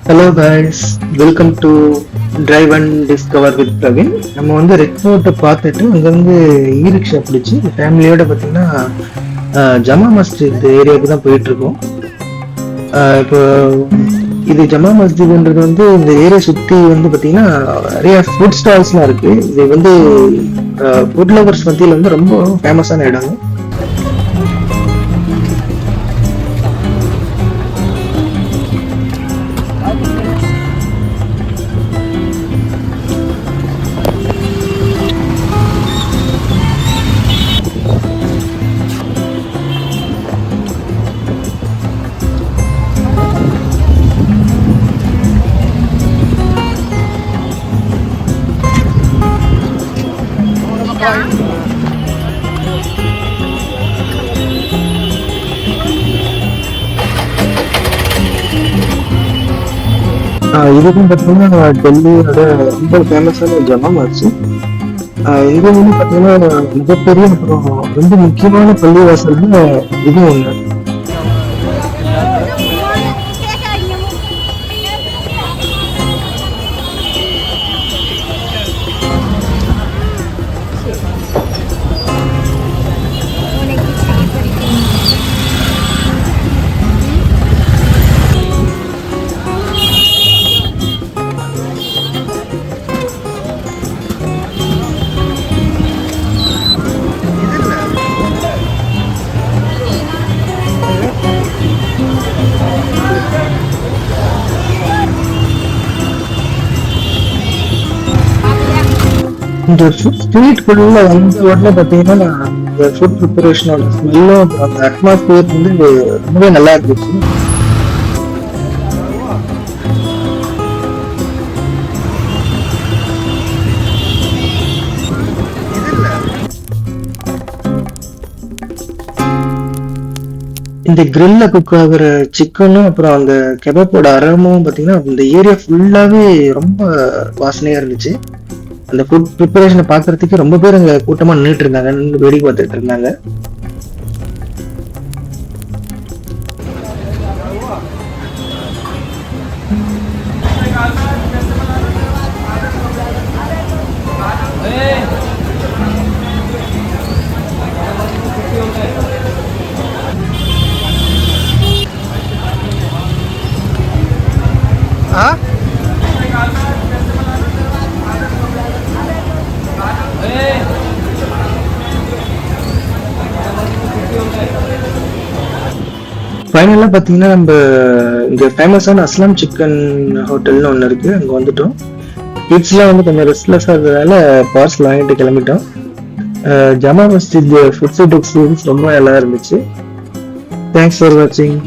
Hello guys, welcome to drive and discover with Praveen. நம்ம வந்து red ஃபோர்ட்டை பார்த்துட்டு அங்கேருந்து இ ரிக்ஷா பிடிச்சி ஃபேமிலியோட பார்த்தீங்கன்னா ஜமா மஸ்ஜித் ஏரியாவுக்கு தான் போயிட்டு இருக்கோம். இப்போ இது ஜமா மஸ்ஜித்ன்றது வந்து இந்த ஏரியா சுற்றி வந்து பார்த்தீங்கன்னா நிறைய ஃபுட் ஸ்டால்ஸ்லாம் இருக்கு. இது வந்து ஃபுட் லவர்ஸ் மத்தியில் வந்து ரொம்ப ஃபேமஸான இடம். இதுக்கும் பார்த்தீங்கன்னா டெல்லியோட ரொம்ப ஃபேமஸான ஜமா மஸ்ஜித். இது வந்து பார்த்தீங்கன்னா மிகப்பெரிய அப்புறம் ரொம்ப முக்கியமான பள்ளிவாசல்னு இது ஒன்று. இந்த ஸ்ட்ரீட் ஃபுல்ல வந்த உடனே பார்த்தீங்கன்னா இந்த ஃபுட் ப்ரிப்பரேஷனோட ஸ்மெல்லும் அந்த அட்மாஸ்பியர் வந்து ரொம்பவே நல்லா இருந்துச்சு. இந்த கிரில்ல குக் ஆகுற சிக்கனும் அப்புறம் அந்த கெபாப்போட அரமும் பார்த்தீங்கன்னா இந்த ஏரியா ஃபுல்லாவே ரொம்ப வாசனையா இருந்துச்சு. அந்த ஃபுட் ப்ரிப்பரேஷனை பார்க்கறதுக்கு ரொம்ப பேர் அங்கே கூட்டமாக நின்றுட்டு இருந்தாங்க, நின்று வேடிக்கை பார்த்துட்டு இருந்தாங்க. ஃபைனலாக பார்த்தீங்கன்னா நம்ம இங்கே ஃபேமஸான அஸ்லாம் சிக்கன் ஹோட்டல்னு ஒன்று இருக்குது, அங்கே வந்துட்டோம். கிட்ஸ்லாம் வந்து கொஞ்சம் ரெஸ்ட்லெஸ்ஸாக இருக்கிறதால பார்சல் வாங்கிட்டு கிளம்பிட்டோம். Jama Masjid food side experience ரொம்ப நல்லா இருந்துச்சு. தேங்க்ஸ் ஃபார் வாட்சிங்.